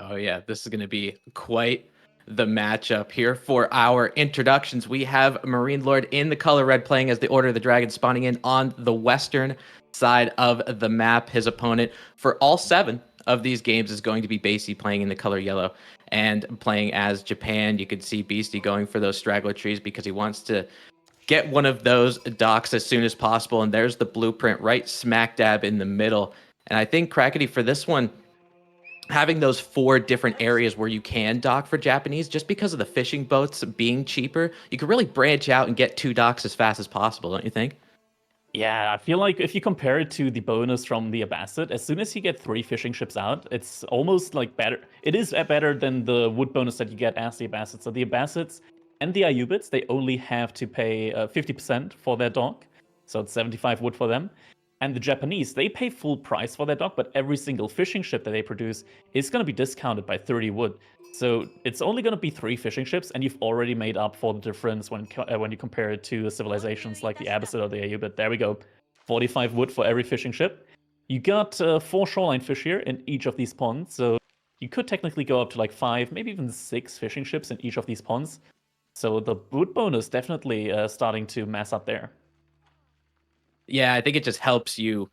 Oh yeah, this is going to be quite the matchup here for our introductions. We have MarinelorD in the color red playing as the Order of the Dragon, spawning in on the western side of the map. His opponent for all 7 of these games is going to be Beasty, playing in the color yellow and playing as Japan. You could see Beasty going for those straggler trees because he wants to get one of those docks as soon as possible. And there's the blueprint right smack dab in the middle. And I think Crackedy for this one, having those 4 different areas where you can dock for Japanese, just because of the fishing boats being cheaper, you can really branch out and get 2 docks as fast as possible, don't you think? Yeah, I feel like if you compare it to the bonus from the Abbasid, as soon as you get 3 fishing ships out, it's almost like better. It is better than the wood bonus that you get as the Abbasids. So the Abbasids and the Ayyubids, they only have to pay 50% for their dock. So it's 75 wood for them. And the Japanese, they pay full price for their dock, but every single fishing ship that they produce is going to be discounted by 30 wood. So it's only going to be 3 fishing ships, and you've already made up for the difference when you compare it to civilizations like the Abbasid or the Ayyubid. There we go, 45 wood for every fishing ship. You got 4 shoreline fish here in each of these ponds, so you could technically go up to like 5, maybe even 6 fishing ships in each of these ponds. So the wood bonus definitely starting to mess up there. Yeah, I think it just helps you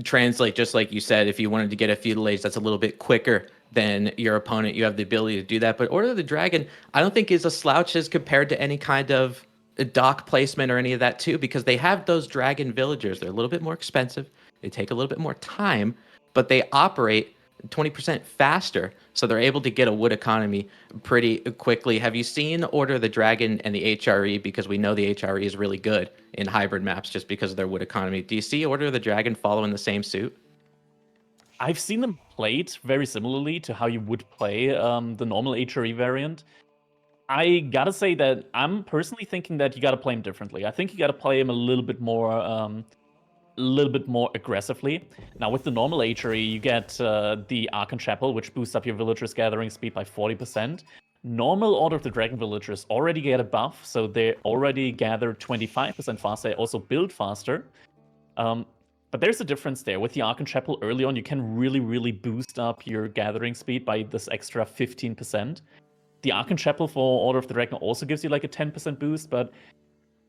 translate, just like you said. If you wanted to get a feudal age that's a little bit quicker than your opponent, you have the ability to do that. But Order of the Dragon, I don't think is a slouch as compared to any kind of dock placement or any of that too, because they have those dragon villagers. They're a little bit more expensive. They take a little bit more time, but they operate 20% faster, so they're able to get a wood economy pretty quickly. Have you seen Order of the Dragon and the HRE? Because we know the HRE is really good in hybrid maps just because of their wood economy. Do you see Order of the Dragon following the same suit? I've seen them played very similarly to how you would play the normal HRE variant. I gotta say that I'm personally thinking that you gotta play him differently. I think you gotta play him a little bit more aggressively. Now, with the normal HRE, you get the Archon Chapel, which boosts up your villagers' gathering speed by 40%. Normal Order of the Dragon villagers already get a buff, so they already gather 25% faster. They also build faster. But there's a difference there. With the Archon Chapel early on, you can really, really boost up your gathering speed by this extra 15%. The Archon Chapel for Order of the Dragon also gives you like a 10% boost, but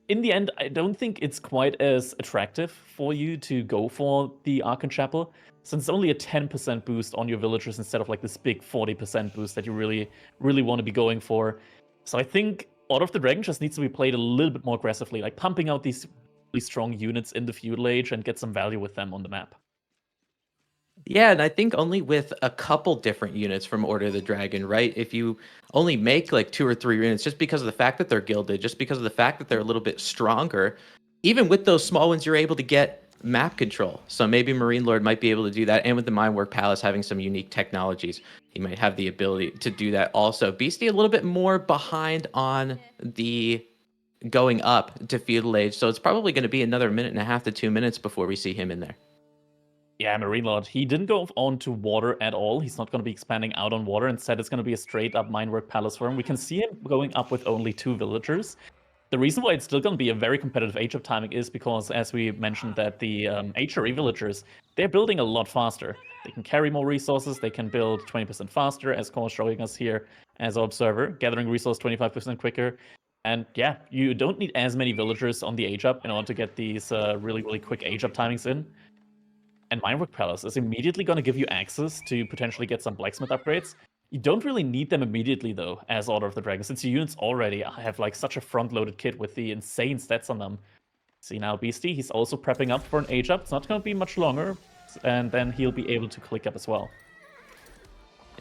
in the end, I don't think it's quite as attractive for you to go for the Archon Chapel, since it's only a 10% boost on your villagers instead of like this big 40% boost that you really, really want to be going for. So I think Order of the Dragon just needs to be played a little bit more aggressively, like pumping out these really strong units in the feudal age and get some value with them on the map. Yeah, and I think only with a couple different units from Order of the Dragon, right? If you only make like 2 or 3 units, just because of the fact that they're gilded, just because of the fact that they're a little bit stronger, even with those small ones, you're able to get map control. So maybe MarinelorD might be able to do that. And with the Minework Palace having some unique technologies, he might have the ability to do that also. Beastie a little bit more behind on the going up to feudal age. So it's probably going to be another 1.5 to 2 minutes before we see him in there. Yeah, MarinelorD, he didn't go on to water at all. He's not going to be expanding out on water. Instead, it's going to be a straight up Minework Palace for him. We can see him going up with only 2 villagers. The reason why it's still going to be a very competitive age of timing is because, as we mentioned, that the HRE villagers, they're building a lot faster. They can carry more resources, they can build 20% faster, as Core's showing us here as our observer, gathering resource 25% quicker. And yeah, you don't need as many villagers on the age up in order to get these really, really quick age up timings in. And Minework Palace is immediately going to give you access to potentially get some blacksmith upgrades. You don't really need them immediately, though, as Order of the Dragon, since your units already have like such a front-loaded kit with the insane stats on them. See now, Beastie, he's also prepping up for an age up. It's not going to be much longer, and then he'll be able to click up as well.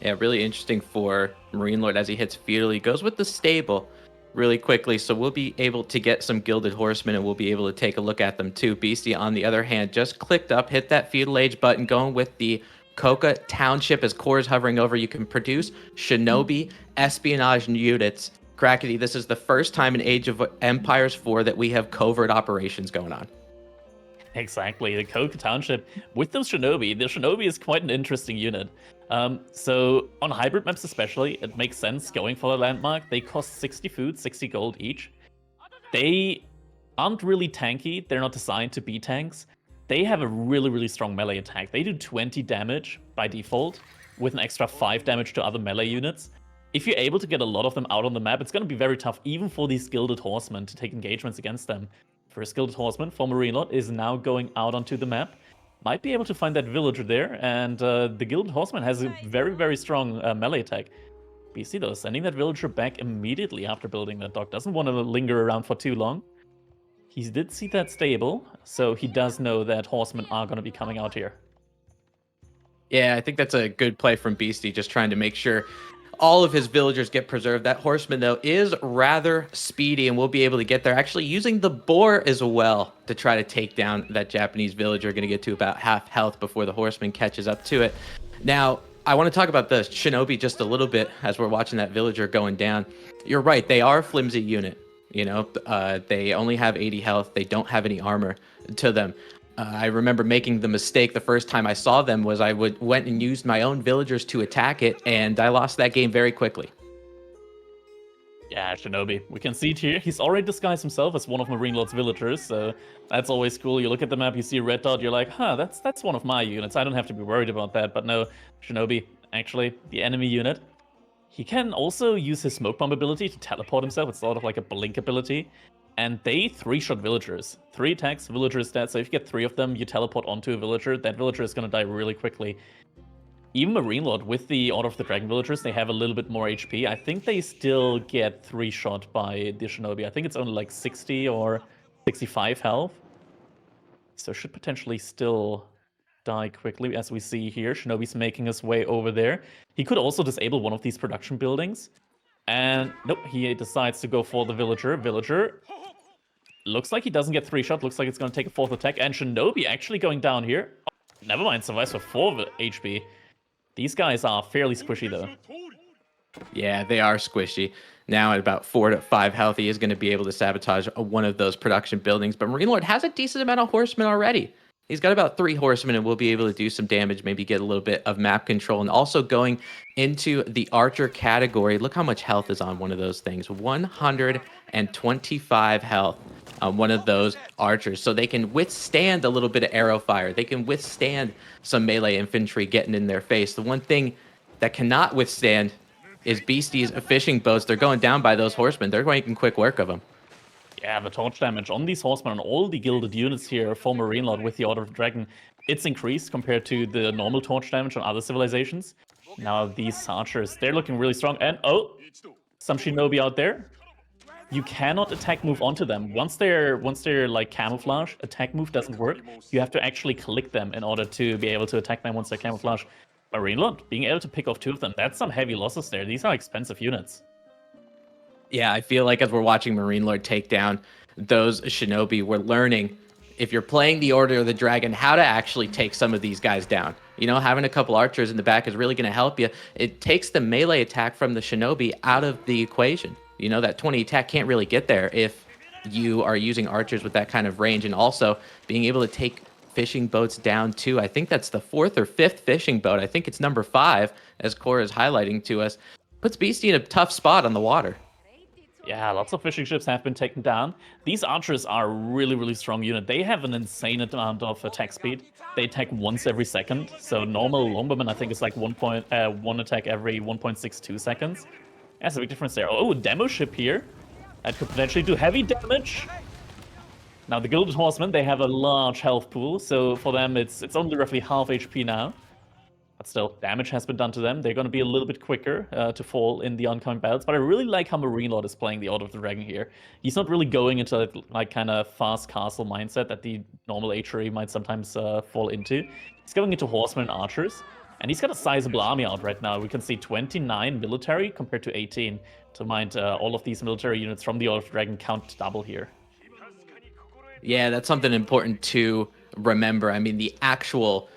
Yeah, really interesting for MarinelorD as he hits feudal. He goes with the stable really quickly, so we'll be able to get some gilded horsemen and we'll be able to take a look at them too. Beastie, on the other hand, just clicked up, hit that feudal age button, going with the Coca Township as Core is hovering over. You can produce Shinobi espionage units. Crackety, this is the first time in Age of Empires 4 that we have covert operations going on. Exactly, the Coca Township with those Shinobi. The Shinobi is quite an interesting unit. So on hybrid maps especially, it makes sense going for the landmark. They cost 60 food, 60 gold each. They aren't really tanky. They're not designed to be tanks. They have a really, really strong melee attack. They do 20 damage by default, with an extra 5 damage to other melee units. If you're able to get a lot of them out on the map, it's going to be very tough, even for these Gilded Horsemen, to take engagements against them. First Gilded Horseman for MarinelorD is now going out onto the map. Might be able to find that villager there, and the Gilded Horseman has a very, very strong melee attack. Beasty, though, sending that villager back immediately after building that dock. Doesn't want to linger around for too long. He did see that stable, so he does know that horsemen are going to be coming out here. Yeah, I think that's a good play from Beasty, just trying to make sure all of his villagers get preserved. That horseman, though, is rather speedy and will be able to get there. Actually using the boar as well to try to take down that Japanese villager. Going to get to about half health before the horseman catches up to it. Now, I want to talk about the shinobi just a little bit as we're watching that villager going down. You're right, they are a flimsy unit. You know, they only have 80 health. They don't have any armor to them. I remember making the mistake the first time I saw them was I went and used my own villagers to attack it, and I lost that game very quickly. Yeah, Shinobi. We can see it here. He's already disguised himself as one of MarinelorD's villagers, so that's always cool. You look at the map, you see a red dot, you're like, huh, that's one of my units. I don't have to be worried about that. But no, Shinobi, actually, the enemy unit. He can also use his smoke bomb ability to teleport himself. It's sort of like a blink ability. And they 3-shot villagers. 3 attacks, villagers dead. So if you get 3 of them, you teleport onto a villager. That villager is going to die really quickly. Even MarinelorD, with the Order of the Dragon villagers, they have a little bit more HP. I think they still get 3-shot by the Shinobi. I think it's only like 60 or 65 health. So should potentially still die quickly, as we see here. Shinobi's making his way over there. He could also disable one of these production buildings. And nope, he decides to go for the villager. Villager looks like he doesn't get 3-shot. Looks like it's going to take a 4th attack. And Shinobi actually going down here. Oh, never mind, survives for 4 HP. These guys are fairly squishy, though. Yeah, they are squishy. Now at about 4 to 5 health, he is going to be able to sabotage one of those production buildings. But MarinelorD has a decent amount of horsemen already. He's got about 3 horsemen and will be able to do some damage, maybe get a little bit of map control. And also going into the archer category, look how much health is on one of those things. 125 health on one of those archers. So they can withstand a little bit of arrow fire. They can withstand some melee infantry getting in their face. The one thing that cannot withstand is Beastie's fishing boats. They're going down by those horsemen. They're making quick work of them. Yeah, the torch damage on these horsemen, on all the gilded units here for MarinelorD with the Order of the Dragon, it's increased compared to the normal torch damage on other civilizations. Now these archers, they're looking really strong. And oh, some shinobi out there. You cannot attack move onto them. Once they're like camouflage, attack move doesn't work. You have to actually click them in order to be able to attack them once they're camouflage. MarinelorD being able to pick off 2 of them, that's some heavy losses there. These are expensive units. Yeah, I feel like as we're watching MarinelorD take down those shinobi, we're learning, if you're playing the Order of the Dragon, how to actually take some of these guys down. You know, having a couple archers in the back is really going to help you. It takes the melee attack from the shinobi out of the equation. You know, that 20 attack can't really get there if you are using archers with that kind of range. And also being able to take fishing boats down too. I think that's the 4th or 5th fishing boat. I think it's number 5, as Cora is highlighting to us. Puts Beastie in a tough spot on the water. Yeah, lots of fishing ships have been taken down. These archers are a really, really strong unit. They have an insane amount of attack speed. They attack once every second. So normal longbowman, I think, is like one attack every 1.62 seconds. That's a big difference there. Oh, demo ship here. That could potentially do heavy damage. Now, the Gilded Horsemen, they have a large health pool. So for them, it's only roughly half HP now. But still, damage has been done to them. They're going to be a little bit quicker to fall in the oncoming battles. But I really like how MarinelorD is playing the Order of the Dragon here. He's not really going into that like kind of fast castle mindset that the normal archery might sometimes fall into. He's going into horsemen and archers. And he's got a sizable army out right now. We can see 29 military compared to 18. To mind, all of these military units from the Order of the Dragon count double here. Yeah, that's something important to remember. I mean, the actual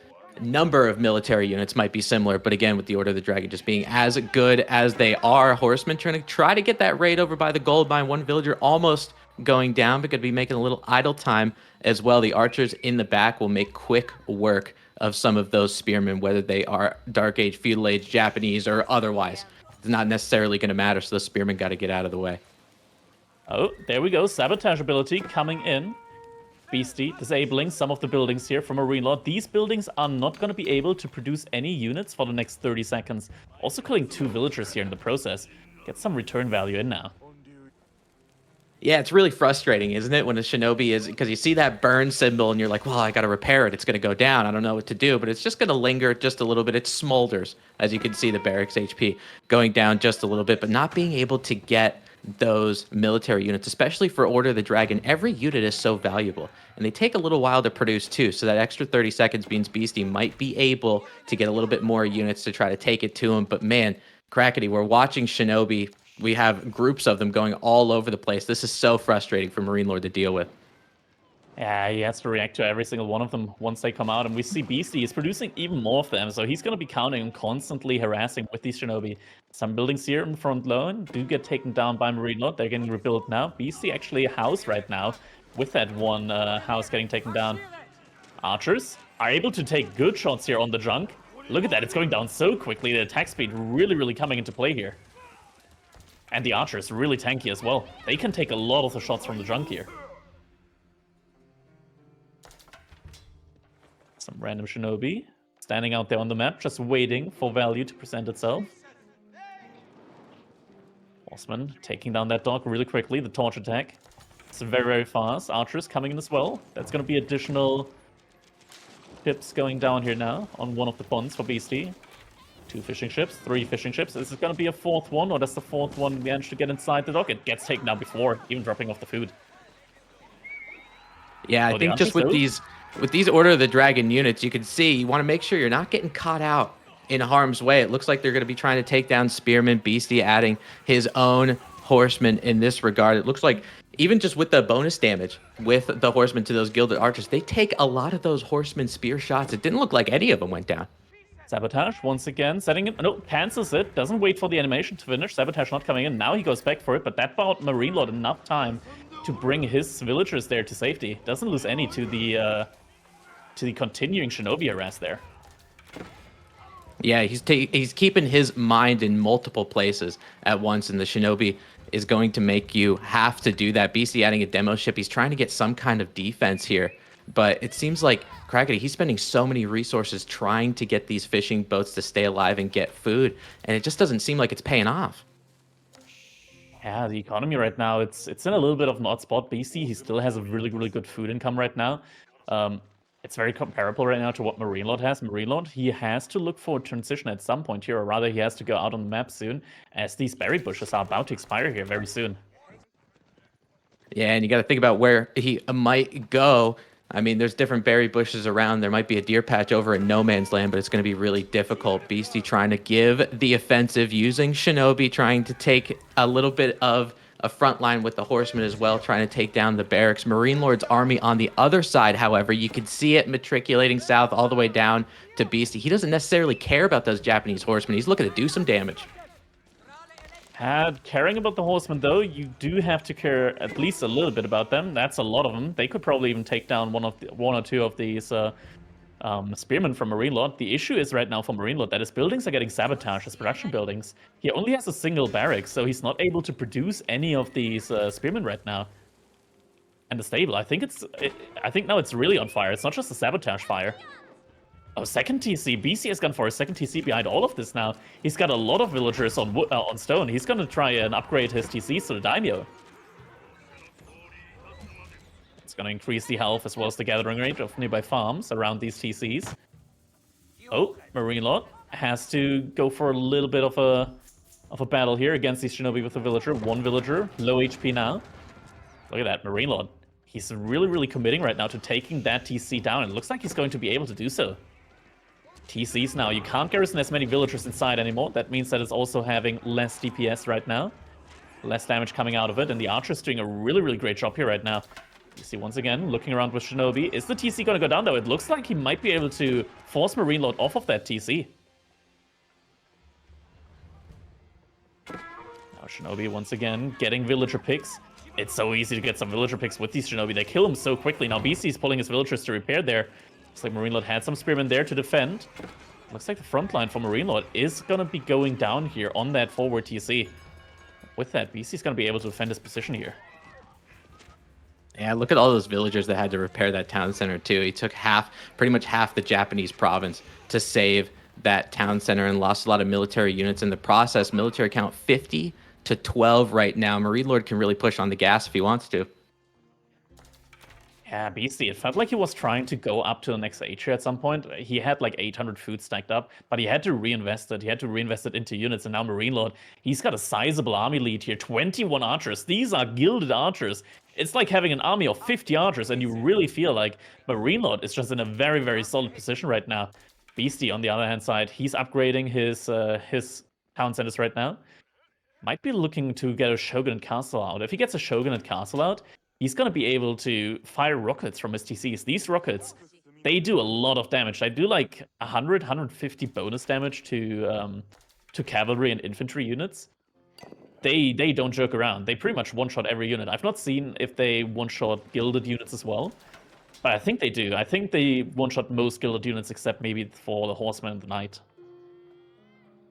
number of military units might be similar, but again, with the Order of the Dragon just being as good as they are, horsemen try to get that raid over by the gold mine. One villager almost going down, but could be making a little idle time as well. The archers in the back will make quick work of some of those spearmen, whether they are Dark Age, Feudal Age, Japanese, or otherwise. It's not necessarily going to matter, so the spearmen got to get out of the way. Oh, there we go. Sabotage ability coming in. Beasty disabling some of the buildings here from MarinelorD. These buildings are not going to be able to produce any units for the next 30 seconds. Also killing 2 villagers here in the process. Get some return value in now. Yeah, it's really frustrating, isn't it, when a shinobi is, because you see that burn symbol and you're like, well, I got to repair it. It's going to go down. I don't know what to do, but it's just going to linger just a little bit. It smolders, as you can see the barracks HP going down just a little bit, but not being able to get those military units, especially for Order of the Dragon. Every unit is so valuable, and they take a little while to produce too. So that extra 30 seconds means Beasty might be able to get a little bit more units to try to take it to him. But man, Crackedy, we're watching shinobi. We have groups of them going all over the place. This is so frustrating for MarinelorD to deal with. Yeah, he has to react to every single one of them once they come out. And we see Beasty is producing even more of them. So he's going to be counting and constantly harassing with these shinobi. Some buildings here in front line do get taken down by MarinelorD. They're getting rebuilt now. Beasty actually a house right now with that one house getting taken down. Archers are able to take good shots here on the junk. Look at that. It's going down so quickly. The attack speed really coming into play here. And the archers really tanky as well. They can take a lot of the shots from the junk here. Some random shinobi standing out there on the map, just waiting for value to present itself. Horseman taking down that dog really quickly. The torch attack. It's very fast. Archers coming in as well. That's going to be additional ships going down here now on one of the ponds for Beasty. 2 fishing ships, 3 fishing ships. Is it going to be a 4th one, or does the 4th one manage to get inside the dock? It gets taken down before even dropping off the food. Yeah, I think just with these Order of the Dragon units, you can see you want to make sure you're not getting caught out in harm's way. It looks like they're going to be trying to take down Spearman. Beasty adding his own horsemen in this regard. It looks like even just with the bonus damage with the horsemen to those gilded archers, they take a lot of those horsemen spear shots. It didn't look like any of them went down. Sabotage once again, setting it. No, cancels it. Doesn't wait for the animation to finish. Sabotage not coming in. Now he goes back for it, but that bought MarinelorD enough time to bring his villagers there to safety. Doesn't lose any to the continuing shinobi harass there. Yeah, he's keeping his mind in multiple places at once, and the shinobi is going to make you have to do that. Beasty adding a demo ship. He's trying to get some kind of defense here, but it seems like Crackedy, he's spending so many resources trying to get these fishing boats to stay alive and get food, and it just doesn't seem like it's paying off. Yeah, the economy right now, it's in a little bit of an odd spot. Beasty, he still has a really good food income right now. It's very comparable right now to what MarinelorD has. MarinelorD, he has to look for a transition at some point here, or rather he has to go out on the map soon, as these berry bushes are about to expire here very soon. Yeah, and you got to think about where he might go. I mean, there's different berry bushes around. There might be a deer patch over in no man's land, but it's going to be really difficult. Beasty trying to give the offensive, using shinobi, trying to take a little bit of a front line with the horsemen as well, trying to take down the barracks. MarinelorD's army on the other side, however, you can see it matriculating south all the way down to Beasty. He doesn't necessarily care about those Japanese horsemen. He's looking to do some damage. Caring about the horsemen, though, you do have to care at least a little bit about them. That's a lot of them. They could probably even take down one or two of these spearmen from MarinelorD. The issue is right now for MarinelorD that his buildings are getting sabotaged, his production buildings. He only has a single barracks, so he's not able to produce any of these spearmen right now. And the stable, I think now it's really on fire. It's not just a sabotage fire. Oh, second TC. BC has gone for a second TC behind all of this now. He's got a lot of villagers on stone. He's going to try and upgrade his TCs to the daimyo. It's going to increase the health as well as the gathering rate of nearby farms around these TCs. Oh, MarinelorD has to go for a little bit of a battle here against these shinobi with a villager. One villager, low HP now. Look at that, MarinelorD. He's really committing right now to taking that TC down. It looks like he's going to be able to do so. TCs now. You can't garrison as many villagers inside anymore. That means that it's also having less DPS right now. Less damage coming out of it. And the archer's doing a really great job here right now. You see once again, looking around with shinobi. Is the TC going to go down though? It looks like he might be able to force MarinelorD off of that TC. Now shinobi once again getting villager picks. It's so easy to get some villager picks with these shinobi. They kill him so quickly. Now BC is pulling his villagers to repair there. Looks like MarinelorD had some spearmen there to defend. Looks like the front line for MarinelorD is going to be going down here on that forward TC. With that, BC is going to be able to defend his position here. Yeah, look at all those villagers that had to repair that town center too. He took pretty much half the Japanese province to save that town center and lost a lot of military units in the process. Military count 50 to 12 right now. MarinelorD can really push on the gas if he wants to. Yeah, Beasty. It felt like he was trying to go up to the next age here at some point. He had like 800 food stacked up, but he had to reinvest it. He had to reinvest it into units, and now MarinelorD, he's got a sizable army lead here. 21 archers. These are gilded archers. It's like having an army of 50 archers, and you really feel like MarinelorD is just in a very, very solid position right now. Beasty, on the other hand side, he's upgrading his town centers right now. Might be looking to get a Shogunate Castle out. If he gets a Shogunate Castle out, he's going to be able to fire rockets from his TCs. These rockets, they do a lot of damage. They do like 100, 150 bonus damage to cavalry and infantry units. They don't joke around. They pretty much one-shot every unit. I've not seen if they one-shot gilded units as well, but I think they do. I think they one-shot most gilded units except maybe for the Horseman and the Knight.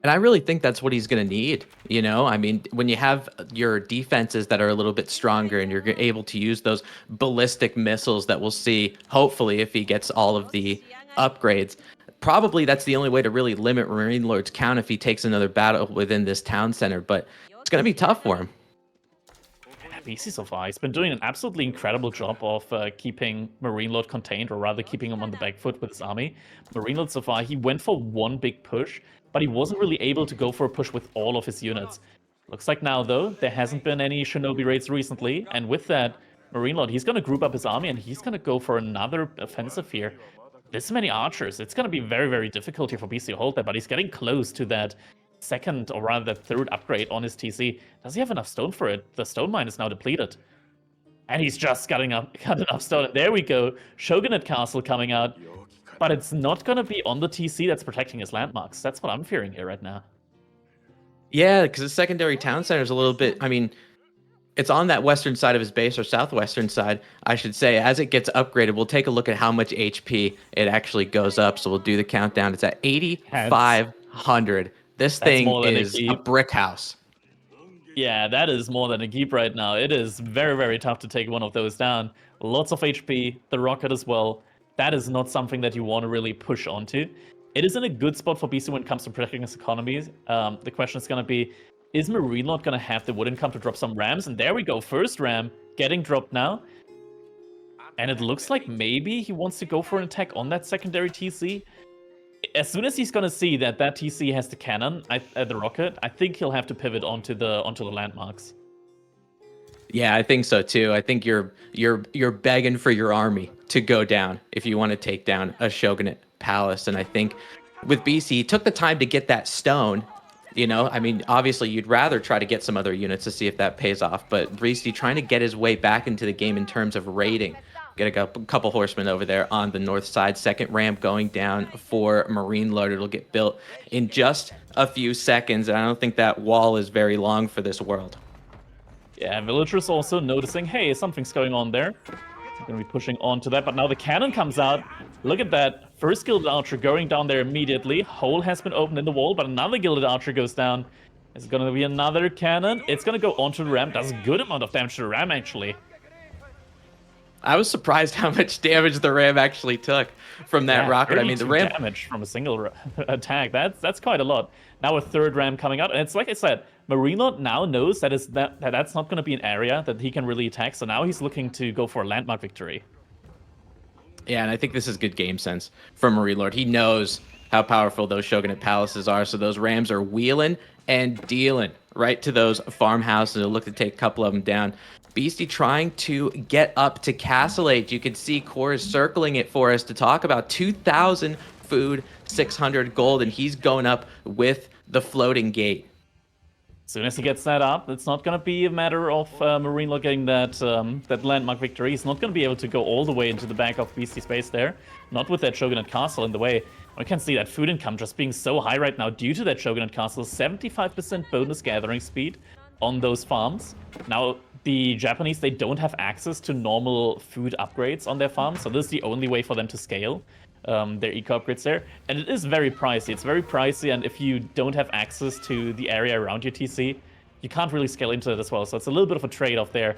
And I really think that's what he's going to need. You know, I mean, when you have your defenses that are a little bit stronger and you're able to use those ballistic missiles that we'll see, hopefully, if he gets all of the upgrades, probably that's the only way to really limit MarinelorD's count if he takes another battle within this town center. But it's going to be tough for him. Beasty so far, he's been doing an absolutely incredible job of keeping MarinelorD contained, or rather keeping him on the back foot with his army. MarinelorD so far, he went for one big push, but he wasn't really able to go for a push with all of his units. Looks like now, though, there hasn't been any shinobi raids recently, and with that, MarinelorD, he's going to group up his army, and he's going to go for another offensive here. This many archers, it's going to be very, very difficult here for Beasty to hold that, but he's getting close to that second, or rather that third upgrade on his TC. Does he have enough stone for it? The stone mine is now depleted. And he's just got enough stone. And there we go. Shogunate Castle coming out. But it's not going to be on the TC that's protecting his landmarks. That's what I'm fearing here right now. Yeah, because the secondary town center is a little bit, I mean, it's on that western side of his base, or southwestern side, I should say. As it gets upgraded, we'll take a look at how much HP it actually goes up. So we'll do the countdown. It's at 8,500. This thing is a brick house. Yeah, that is more than a keep right now. It is very, very tough to take one of those down. Lots of HP, the rocket as well. That is not something that you want to really push onto. It is in a good spot for Beasty when it comes to protecting his economies. The question is going to be, is MarinelorD going to have the wood income to drop some rams? And there we go, first ram getting dropped now. And it looks like maybe he wants to go for an attack on that secondary TC. As soon as he's gonna see that TC has the cannon, the rocket, I think he'll have to pivot onto the landmarks. Yeah, I think so too. I think you're begging for your army to go down if you want to take down a Shogunate palace. And I think with BC, he took the time to get that stone. You know, I mean, obviously you'd rather try to get some other units to see if that pays off. But Beasty trying to get his way back into the game in terms of raiding. Get a couple horsemen over there on the north side. Second ramp going down for MarinelorD. It'll get built in just a few seconds. And I don't think that wall is very long for this world. Yeah, villagers also noticing, hey, something's going on there. They're going to be pushing onto that. But now the cannon comes out. Look at that. First gilded archer going down there immediately. Hole has been opened in the wall, but another gilded archer goes down. It's going to be another cannon. It's going to go onto the ramp. Does a good amount of damage to the ram, actually. I was surprised how much damage the ram actually took from that rocket. I mean, the ram damage from a single attack. That's quite a lot. Now a third ram coming out, and it's like I said, MarinelorD now knows that's not going to be an area that he can really attack. So now he's looking to go for a landmark victory. Yeah, and I think this is good game sense from MarinelorD. He knows how powerful those Shogunate palaces are, so those rams are wheeling and dealing right to those farmhouses. They'll look to take a couple of them down. Beasty trying to get up to Castle Age. You can see Core is circling it for us to talk about 2,000 food, 600 gold, and he's going up with the floating gate. As soon as he gets that up, it's not going to be a matter of MarinelorD getting that landmark victory. He's not going to be able to go all the way into the back of Beasty space there. Not with that Shogunate Castle in the way. We can see that food income just being so high right now due to that Shogunate Castle. 75% bonus gathering speed on those farms. Now, the Japanese, they don't have access to normal food upgrades on their farms, so this is the only way for them to scale their eco upgrades there. And it is very pricey. It's very pricey, and if you don't have access to the area around your TC, you can't really scale into it as well. So it's a little bit of a trade-off there.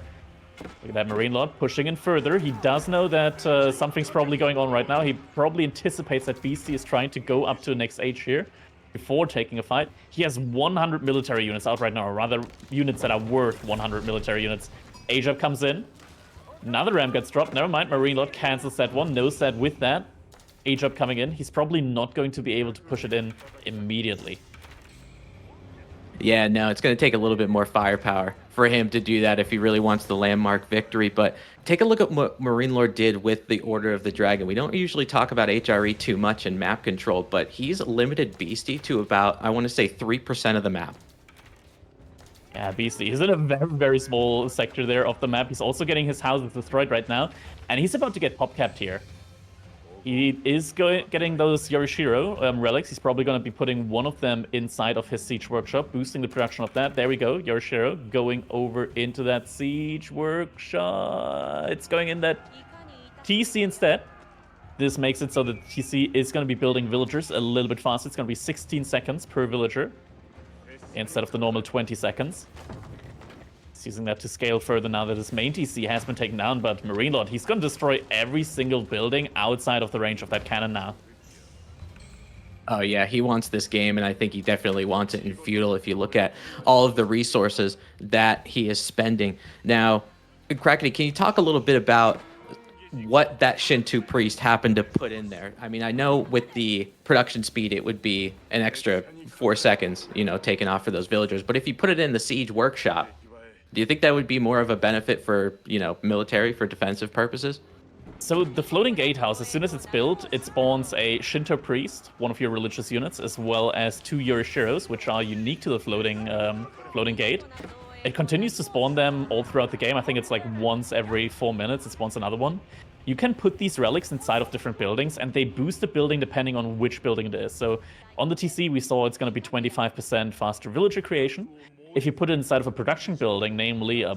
Look at that MarinelorD pushing in further. He does know that something's probably going on right now. He probably anticipates that Beasty is trying to go up to the next age here before taking a fight. He has 100 military units out right now, or rather units that are worth 100 military units. Ayyub comes in. Another ram gets dropped. Never mind, MarinelorD cancels that one, knows that with that Ayyub coming in, he's probably not going to be able to push it in immediately. Yeah, no, it's going to take a little bit more firepower for him to do that if he really wants the landmark victory. But take a look at what MarinelorD did with the Order of the Dragon. We don't usually talk about HRE too much in map control, but he's limited Beasty to about, I want to say, 3% of the map. Yeah, Beasty. He's in a very, very small sector there of the map. He's also getting his houses destroyed right now, and he's about to get pop-capped here. He is getting those Yorishiro relics. He's probably going to be putting one of them inside of his siege workshop, boosting the production of that. There we go, Yorishiro going over into that siege workshop. It's going in that TC instead. This makes it so that TC is going to be building villagers a little bit faster. It's going to be 16 seconds per villager instead of the normal 20 seconds. Using that to scale further now that his main TC has been taken down, but MarinelorD, he's going to destroy every single building outside of the range of that cannon now. Oh yeah, he wants this game, and I think he definitely wants it in feudal if you look at all of the resources that he is spending. Now, Crackedy, can you talk a little bit about what that Shinto priest happened to put in there? I mean, I know with the production speed, it would be an extra 4 seconds, you know, taken off for those villagers. But if you put it in the siege workshop, do you think that would be more of a benefit for, you know, military, for defensive purposes? So the floating gatehouse, as soon as it's built, it spawns a Shinto priest, one of your religious units, as well as 2 Yorishiros, which are unique to the floating gate. It continues to spawn them all throughout the game. I think it's like once every 4 minutes it spawns another one. You can put these relics inside of different buildings, and they boost the building depending on which building it is. So on the TC, we saw it's going to be 25% faster villager creation. If you put it inside of a production building, namely a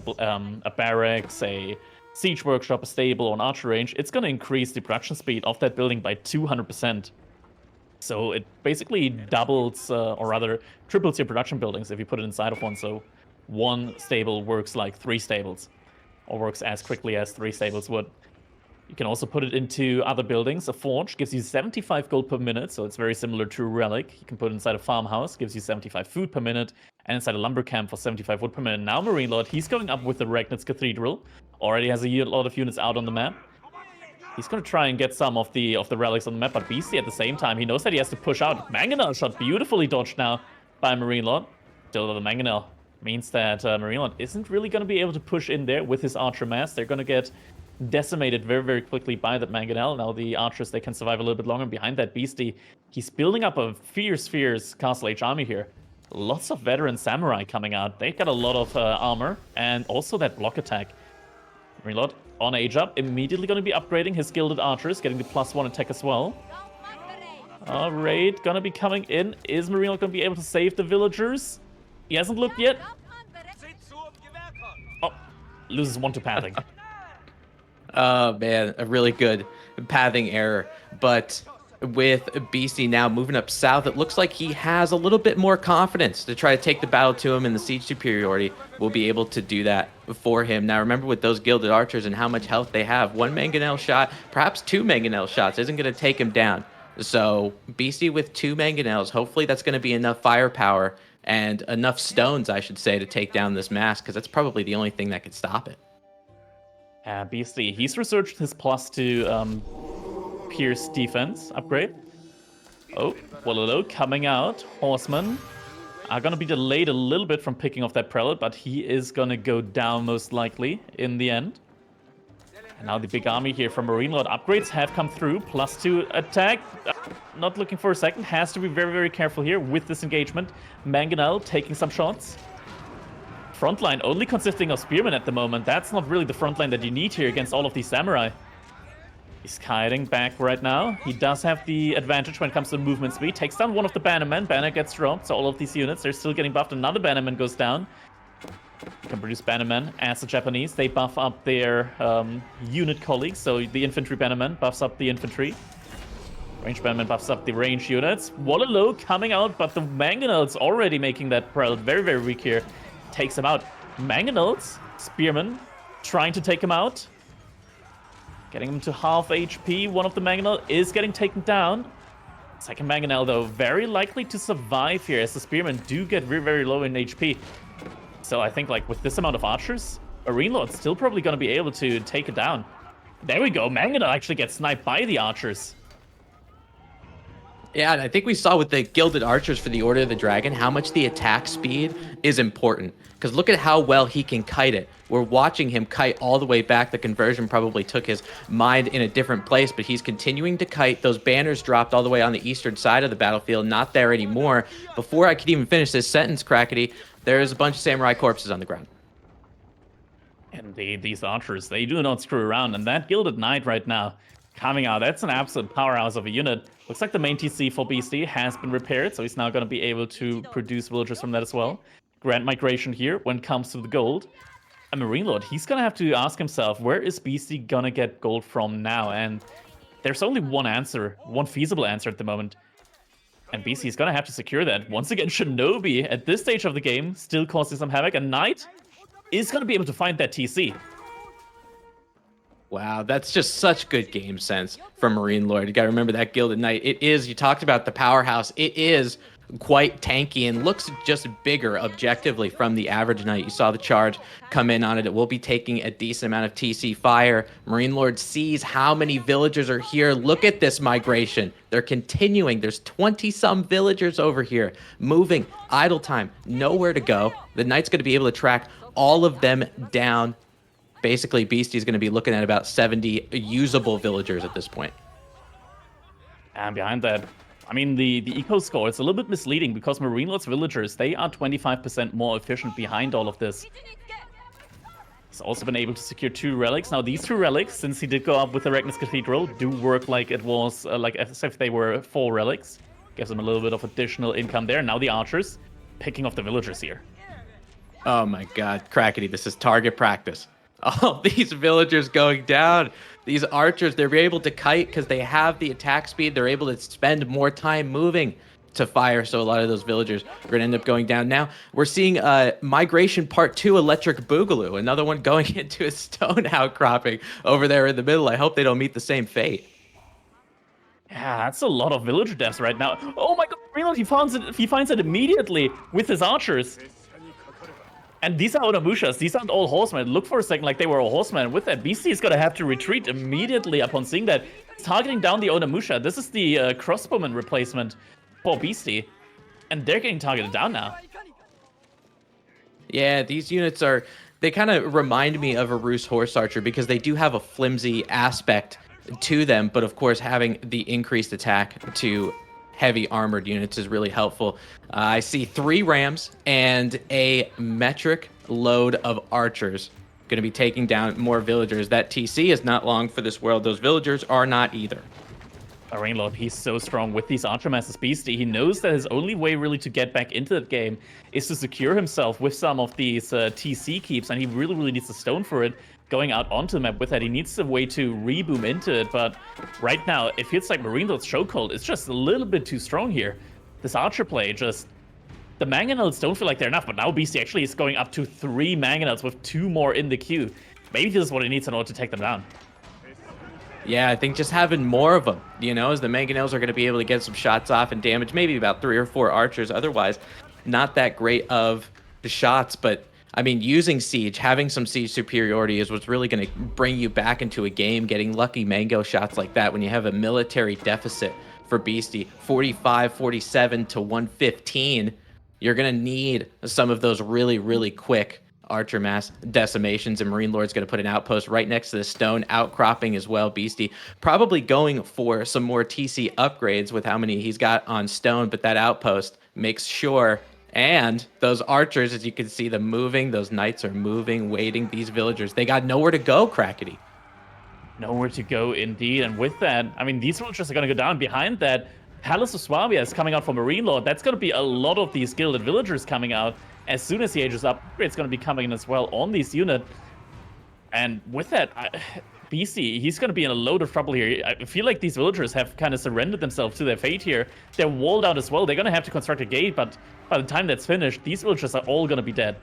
barracks, a siege workshop, a stable, or an archer range, it's going to increase the production speed of that building by 200%. So it basically doubles, or rather triples your production buildings if you put it inside of one. So one stable works like 3 stables, or works as quickly as 3 stables would. You can also put it into other buildings. A forge gives you 75 gold per minute, so it's very similar to a relic. You can put it inside a farmhouse, gives you 75 food per minute, and inside a lumber camp for 75 wood per minute. Now MarinelorD, he's going up with the Regnitz Cathedral. Already has a lot of units out on the map. He's going to try and get some of the relics on the map, but Beasty at the same time, he knows that he has to push out. Mangonel shot beautifully dodged now by MarinelorD. Still, the Mangonel means that MarinelorD isn't really going to be able to push in there with his archer mass. They're going to get decimated very, very quickly by that Mangonel. Now the archers, they can survive a little bit longer. Behind that Beasty, he's building up a fierce Castle Age army here. Lots of veteran samurai coming out. They've got a lot of armor, and also that block attack. MarinelorD on age up, immediately going to be upgrading his gilded archers, getting the +1 attack as well. Raid gonna be coming in. Is MarinelorD gonna be able to save the villagers? He hasn't looked yet. Oh, loses 1 to pathing. Oh man, a really good pathing error. But with Beasty now moving up south, it looks like he has a little bit more confidence to try to take the battle to him, and the siege superiority will be able to do that for him. Now remember, with those gilded archers and how much health they have, 1 Mangonel shot, perhaps 2 Mangonel shots, isn't going to take him down. So Beasty with 2 Mangonels, hopefully that's going to be enough firepower and enough stones, I should say, to take down this mask, because that's probably the only thing that could stop it. Beasty, he's researched his +2 Pierce defense upgrade. Oh, Wallow coming out. Horsemen are going to be delayed a little bit from picking off that prelate, but he is going to go down most likely in the end. And now the big army here from MarinelorD. Upgrades have come through. +2 attack. Not looking for a second. Has to be very, very careful here with this engagement. Mangonel taking some shots. Frontline only consisting of spearmen at the moment. That's not really the frontline that you need here against all of these samurai. He's kiting back right now. He does have the advantage when it comes to movement speed. Takes down one of the bannermen. Banner gets dropped, so all of these units, they're still getting buffed. Another bannerman goes down. You can produce bannermen as the Japanese. They buff up their unit colleagues, so the infantry bannerman buffs up the infantry. Range bannerman buffs up the range units. Wallow coming out, but the Mangonel's already making that prelate very, very weak here. Takes him out. Mangonels, spearmen, trying to take him out. Getting him to half HP. One of the Mangonel is getting taken down. Second Mangonel, though, very likely to survive here, as the Spearmen do get very, very low in HP. So I think, like, with this amount of archers, MarinelorD's still probably going to be able to take it down. There we go. Mangonel actually gets sniped by the archers. Yeah, and I think we saw with the Gilded Archers for the Order of the Dragon how much the attack speed is important. Because look at how well he can kite it. We're watching him kite all the way back. The conversion probably took his mind in a different place, but he's continuing to kite. Those banners dropped all the way on the eastern side of the battlefield, not there anymore. Before I could even finish this sentence, Crackedy, there's a bunch of samurai corpses on the ground. Indeed, these archers, they do not screw around. And that Gilded Knight right now, coming out, that's an absolute powerhouse of a unit. Looks like the main TC for Beasty has been repaired, so he's now going to be able to produce villagers from that as well. Grand migration here when it comes to the gold. And MarinelorD, he's going to have to ask himself, where is Beasty going to get gold from now? And there's only one answer, one feasible answer at the moment. And Beasty's going to have to secure that. Once again, Shinobi, at this stage of the game, still causing some havoc. And Knight is going to be able to find that TC. Wow, that's just such good game sense from MarinelorD. You got to remember that Gilded Knight. It is, you talked about the powerhouse. It is quite tanky and looks just bigger objectively from the average Knight. You saw the charge come in on it. It will be taking a decent amount of TC fire. MarinelorD sees how many villagers are here. Look at this migration. They're continuing. There's 20-some villagers over here moving. Idle time, nowhere to go. The Knight's going to be able to track all of them down. Basically, Beasty's going to be looking at about 70 usable villagers at this point. And behind that, I mean, the eco score is a little bit misleading because MarinelorD's villagers, they are 25% more efficient behind all of this. He's also been able to secure 2 relics. Now, these 2 relics, since he did go up with the Regnus Cathedral, do work like it was, like as if they were 4 relics. Gives them a little bit of additional income there. Now the archers picking off the villagers here. Oh my god, Crackedy, this is target practice. All these villagers going down. These archers, they're able to kite because they have the attack speed. They're able to spend more time moving to fire. So a lot of those villagers are going to end up going down. Now we're seeing Migration Part 2 Electric Boogaloo. Another one going into a stone outcropping over there in the middle. I hope they don't meet the same fate. Yeah, that's a lot of villager deaths right now. Oh my god, MarinelorD, he finds it immediately with his archers. And these are Onamushas. These aren't all horsemen. Look for a second like they were all horsemen. With that, Beasty is going to have to retreat immediately upon seeing that. It's targeting down the Onamusha. This is the crossbowman replacement for Beasty. And they're getting targeted down now. Yeah, these units are... They kind of remind me of a Rus Horse Archer because they do have a flimsy aspect to them. But of course, having the increased attack to heavy armored units is really helpful. I see 3 rams and a metric load of archers going to be taking down more villagers. That TC is not long for this world. Those villagers are not either. MarinelorD, he's so strong with these archer masses. Beasty, he knows that his only way really to get back into that game is to secure himself with some of these TC keeps, and he really, really needs a stone for it. Going out onto the map with that, he needs a way to reboom into it, but right now, it feels like MarinelorD's chokehold is just a little bit too strong here. This archer play, just... The Mangonels don't feel like they're enough, but now Beasty actually is going up to 3 Mangonels with 2 more in the queue. Maybe this is what he needs in order to take them down. Yeah, I think just having more of them, you know, as the Mangonels are going to be able to get some shots off and damage maybe about 3 or 4 archers. Otherwise, not that great of the shots, but I mean, using siege, having some siege superiority is what's really going to bring you back into a game. Getting lucky mango shots like that when you have a military deficit for Beasty, 45, 47 to 115, you're going to need some of those really, really quick archer mass decimations, and MarinelorD's going to put an outpost right next to the stone outcropping as well. Beasty probably going for some more TC upgrades with how many he's got on stone, but that outpost makes sure. And those archers, as you can see them moving, those knights are moving, waiting. These villagers, they got nowhere to go, Crackedy. Nowhere to go, indeed. And with that, I mean, these villagers are going to go down. Behind that, Palace of Swabia is coming out for MarinelorD. That's going to be a lot of these gilded villagers coming out. As soon as he ages up, it's going to be coming in as well on this unit. And with that, Beasty, he's going to be in a load of trouble here. I feel like these villagers have kind of surrendered themselves to their fate here. They're walled out as well. They're going to have to construct a gate, but by the time that's finished, these villagers are all going to be dead.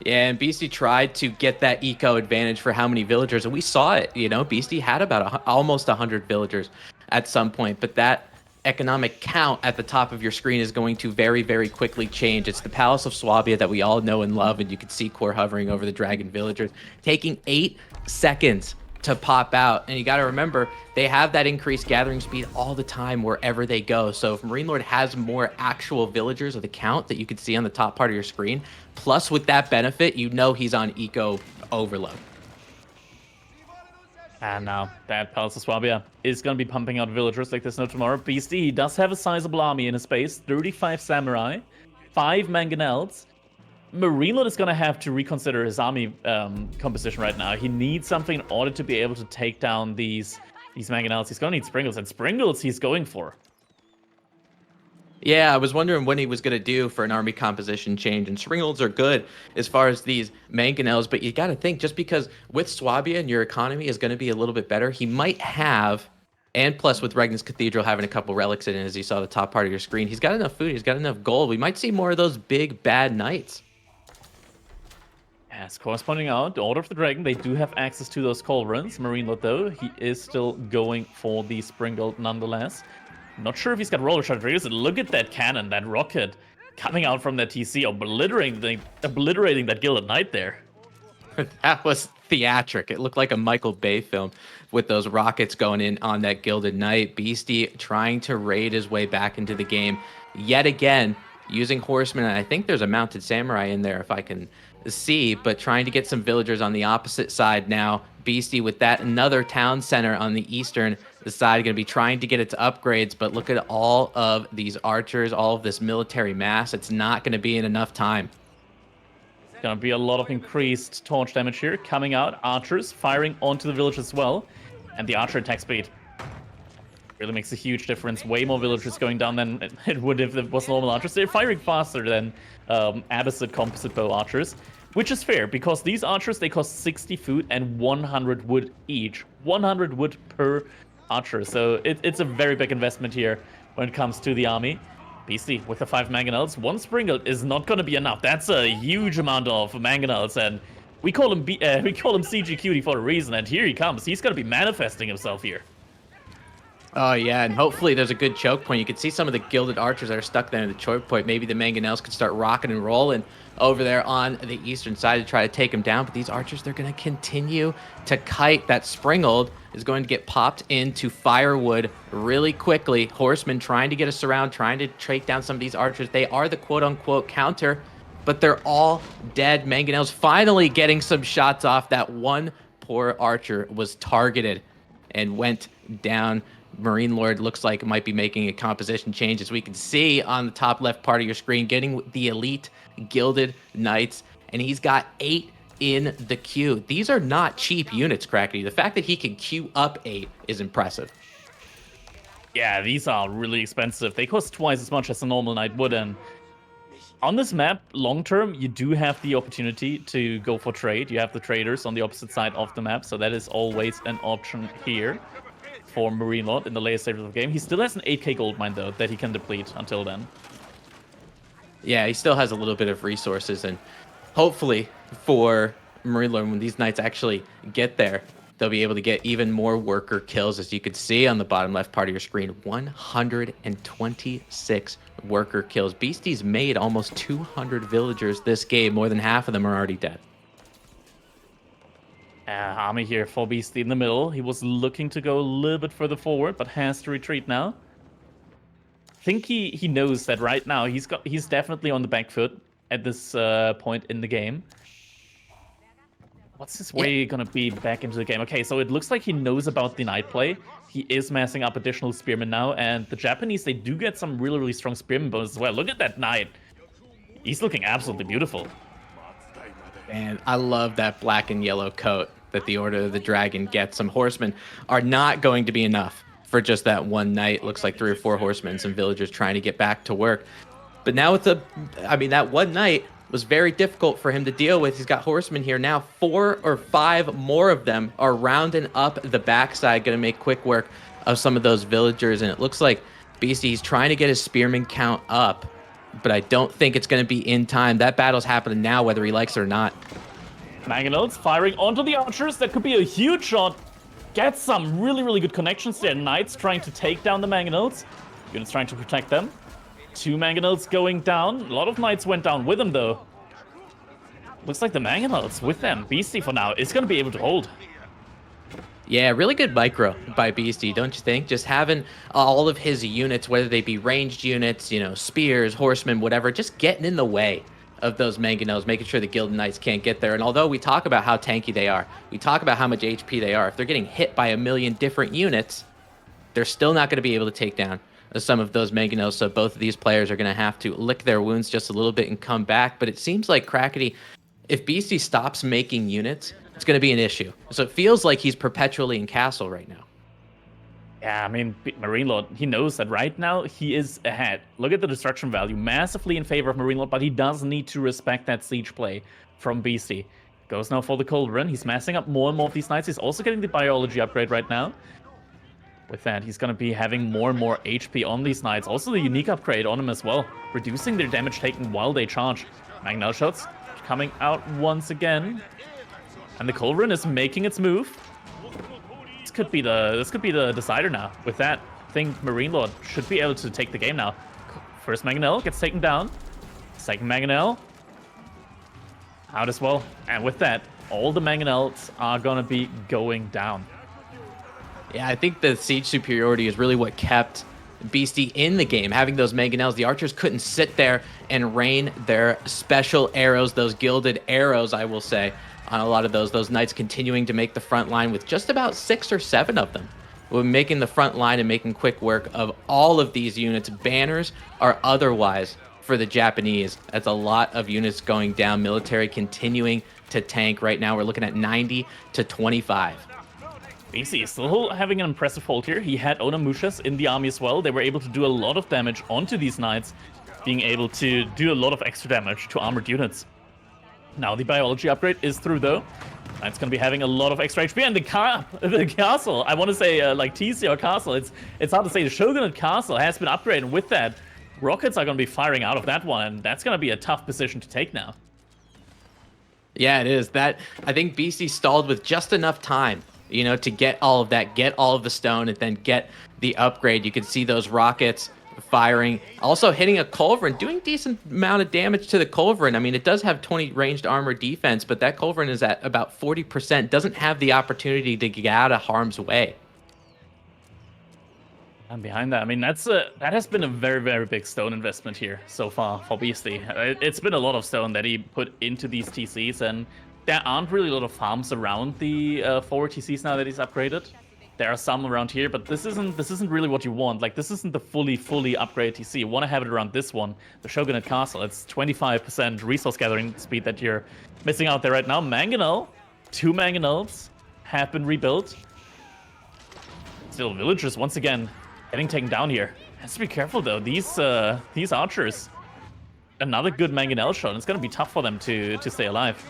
Yeah, and Beasty tried to get that eco advantage for how many villagers, and we saw it. Beasty had about almost 100 villagers at some point, but that economic count at the top of your screen is going to very, very quickly change. It's the Palace of Swabia that we all know and love, and you can see core hovering over the dragon villagers, taking 8 seconds to pop out. And you got to remember, they have that increased gathering speed all the time wherever they go. So if MarinelorD has more actual villagers of the count that you can see on the top part of your screen, plus with that benefit, he's on eco overload. And now that Palace of Swabia is going to be pumping out villagers like there's no tomorrow. Beasty, he does have a sizable army in his base, 35 samurai, 5 mangonels. MarinelorD is going to have to reconsider his army composition right now. He needs something in order to be able to take down these mangonels. He's going to need Springles, and Springles he's going for. Yeah, I was wondering what he was going to do for an army composition change, and Springles are good as far as these mangonels, but you got to think, just because with Swabia and your economy is going to be a little bit better, he might have, and plus with Regnus Cathedral having a couple relics in it, as you saw the top part of your screen, he's got enough food, he's got enough gold. We might see more of those big, bad knights. As Core's pointing out, the Order of the Dragon, they do have access to those cauldrons. MarinelorD, though, he is still going for the Springald nonetheless. Not sure if he's got roller shot triggers. Look at that cannon, that rocket coming out from that TC, obliterating that Gilded Knight there. That was theatric. It looked like a Michael Bay film with those rockets going in on that Gilded Knight. Beasty trying to raid his way back into the game yet again, using horsemen. And I think there's a mounted samurai in there if I can see, but trying to get some villagers on the opposite side now. Beasty with that another town center on the eastern side, going to be trying to get its upgrades, but look at all of these archers, all of this military mass. It's not going to be in enough time. Gonna be a lot of increased torch damage here coming out. Archers firing onto the village as well, and the archer attack speed really makes a huge difference. Way more villagers going down than it would if it was normal archers. They're firing faster than Abbasid composite bow archers, which is fair because these archers, they cost 60 food and 100 wood each. 100 wood per archer, so it's a very big investment here when it comes to the army. Beasty with the 5 mangonels. 1 Springald is not going to be enough. That's a huge amount of mangonels, and we call him CG Cutie for a reason. And here he comes. He's going to be manifesting himself here. Oh yeah, and hopefully there's a good choke point. You can see some of the gilded archers that are stuck there in the choke point. Maybe the mangonels could start rocking and rolling over there on the eastern side to try to take him down. But these archers, they're going to continue to kite. That Springald is going to get popped into firewood really quickly. Horsemen trying to get us around, trying to take down some of these archers. They are the quote-unquote counter, but they're all dead. Mangonels finally getting some shots off. That one poor archer was targeted and went down. MarinelorD looks like it might be making a composition change, as we can see on the top left part of your screen, getting the elite gilded knights, and he's got 8 in the queue. These are not cheap units, Crackedy. The fact that he can queue up 8 is impressive. Yeah, these are really expensive. They cost twice as much as a normal knight would, and on this map, long term, you do have the opportunity to go for trade. You have the traders on the opposite side of the map, so that is always an option here for MarinelorD in the later stages of the game. He still has an 8k gold mine, though, that he can deplete until then. Yeah, he still has a little bit of resources, and hopefully for MarinelorD, when these knights actually get there, they'll be able to get even more worker kills. As you can see on the bottom left part of your screen, 126 worker kills. Beasty's made almost 200 villagers this game. More than half of them are already dead. Army here for Beasty in the middle. He was looking to go a little bit further forward, but has to retreat now. I think he knows that right now he's definitely on the back foot at this point in the game. What's his way gonna be back into the game? Okay, so it looks like he knows about the knight play. He is massing up additional spearmen now, and the Japanese, they do get some really, really strong spearmen bonuses as well. Look at that knight. He's looking absolutely beautiful. And I love that black and yellow coat that the Order of the Dragon gets. Some horsemen are not going to be enough for just that one knight. Looks like 3 or 4 horsemen, some villagers trying to get back to work. But now with that one knight was very difficult for him to deal with. He's got horsemen here now. 4 or 5 more of them are rounding up the backside, going to make quick work of some of those villagers. And it looks like Beasty, he's trying to get his spearman count up. but I don't think it's going to be in time. That battle's happening now, whether he likes it or not. Mangonels firing onto the archers. That could be a huge shot. Get some really, really good connections there. Knights trying to take down the Mangonels. Units trying to protect them. 2 Mangonels going down. A lot of Knights went down with them, though. Looks like the Mangonels with them. Beasty, for now, is going to be able to hold. Yeah, really good micro by Beasty, don't you think? Just having all of his units, whether they be ranged units, spears, horsemen, whatever, just getting in the way of those mangonels, making sure the Gilded Knights can't get there. And although we talk about how tanky they are, we talk about how much HP they are, if they're getting hit by a million different units, they're still not going to be able to take down some of those mangonels. So both of these players are going to have to lick their wounds just a little bit and come back. But it seems like Crackedy, if Beasty stops making units, it's going to be an issue. So it feels like he's perpetually in castle right now. Yeah, I mean, MarinelorD, he knows that right now he is ahead. Look at the destruction value, massively in favor of MarinelorD, but he does need to respect that siege play from Beasty. Goes now for the Cauldron. He's massing up more and more of these knights. He's also getting the biology upgrade right now. With that, he's going to be having more and more HP on these knights. Also the unique upgrade on him as well, reducing their damage taken while they charge. Mangonel shots coming out once again. And the Cauldron is making its move. This could be the decider now. With that, I think MarinelorD should be able to take the game now. First Mangonel gets taken down. Second Mangonel out as well. And with that, all the Mangonels are gonna be going down. Yeah, I think the siege superiority is really what kept Beasty in the game. Having those mangonels, the archers couldn't sit there and rain their special arrows, those gilded arrows, I will say, on a lot of those knights continuing to make the front line with just about 6 or 7 of them. We're making the front line and making quick work of all of these units, banners or otherwise, for the Japanese. That's a lot of units going down. Military continuing to tank right now. We're looking at 90 to 25. Beasty is still having an impressive hold here. He had Onamushas in the army as well. They were able to do a lot of damage onto these knights, being able to do a lot of extra damage to armored units. Now the biology upgrade is through though. It's going to be having a lot of extra HP. And the castle, I want to say like TC or castle, it's hard to say. The Shogunate castle has been upgraded. With that, rockets are going to be firing out of that one, and that's going to be a tough position to take now. Yeah, it is. I think Beasty stalled with just enough time, to get all of that, get all of the stone, and then get the upgrade. You can see those rockets firing, also hitting a culverin, doing decent amount of damage to the culverin. I mean, it does have 20 ranged armor defense, but that culverin is at about 40%, doesn't have the opportunity to get out of harm's way. And behind that, I mean, that has been a very, very big stone investment here so far for Beasty. It's been a lot of stone that he put into these TCs, and there aren't really a lot of farms around the forward TCs now that he's upgraded. There are some around here, but this isn't really what you want. Like, this isn't the fully upgraded TC. You want to have it around this one, the Shogunate Castle. It's 25% resource gathering speed that you're missing out there right now. Mangonel, 2 Mangonels have been rebuilt. Still, villagers once again getting taken down here. Has to be careful though. These archers, another good Mangonel shot. It's gonna be tough for them to stay alive.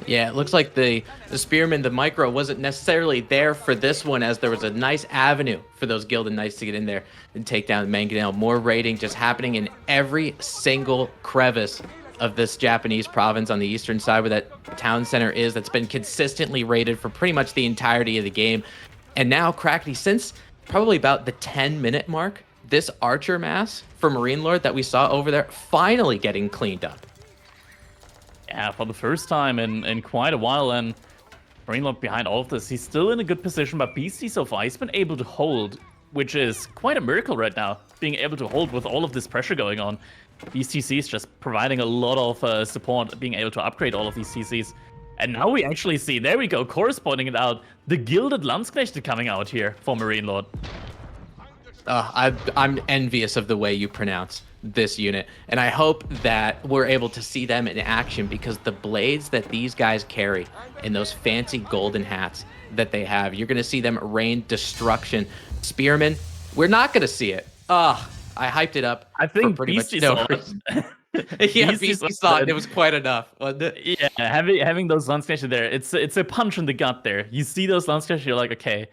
Yeah, it looks like the spearman, the micro, wasn't necessarily there for this one, as there was a nice avenue for those Gilded Knights to get in there and take down Mangonel. More raiding just happening in every single crevice of this Japanese province on the eastern side where that town center is. That's been consistently raided for pretty much the entirety of the game. And now Crackedy, since probably about the 10-minute mark, this archer mass for MarinelorD that we saw over there finally getting cleaned up. Yeah, for the first time in quite a while, and MarinelorD behind all of this, he's still in a good position, but Beasty so far, he's been able to hold, which is quite a miracle right now, being able to hold with all of this pressure going on. These TCs just providing a lot of support, being able to upgrade all of these TCs. And now we actually see, there we go, corresponding it out, the Gilded Landsknechte coming out here for MarinelorD. I'm envious of the way you pronounce this unit, and I hope that we're able to see them in action, because the blades that these guys carry and those fancy golden hats that they have, you're going to see them rain destruction. Spearmen, we're not going to see it. I hyped it up. I think pretty Beasty much saw it. Yeah, Beasty saw it. It was quite enough, wasn't it? Yeah, having those Landsknechte there, it's a punch in the gut there. You see those Landsknechte, you're like, okay,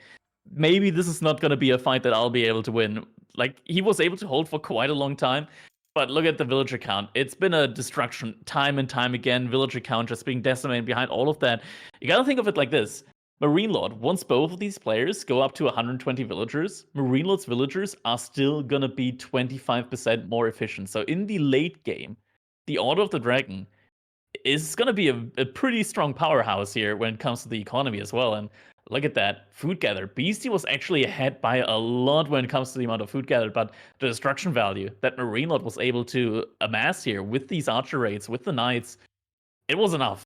maybe this is not going to be a fight that I'll be able to win. Like, he was able to hold for quite a long time. But look at the villager count. It's been a destruction time and time again. Villager count just being decimated behind all of that. You gotta think of it like this. MarinelorD, once both of these players go up to 120 villagers, MarinelorD's villagers are still gonna be 25% more efficient. So in the late game, the Order of the Dragon is going to be a pretty strong powerhouse here when it comes to the economy as well. And look at that food gathered. Beasty was actually ahead by a lot when it comes to the amount of food gathered, but the destruction value that MarinelorD was able to amass here with these archer raids, with the knights, it was enough.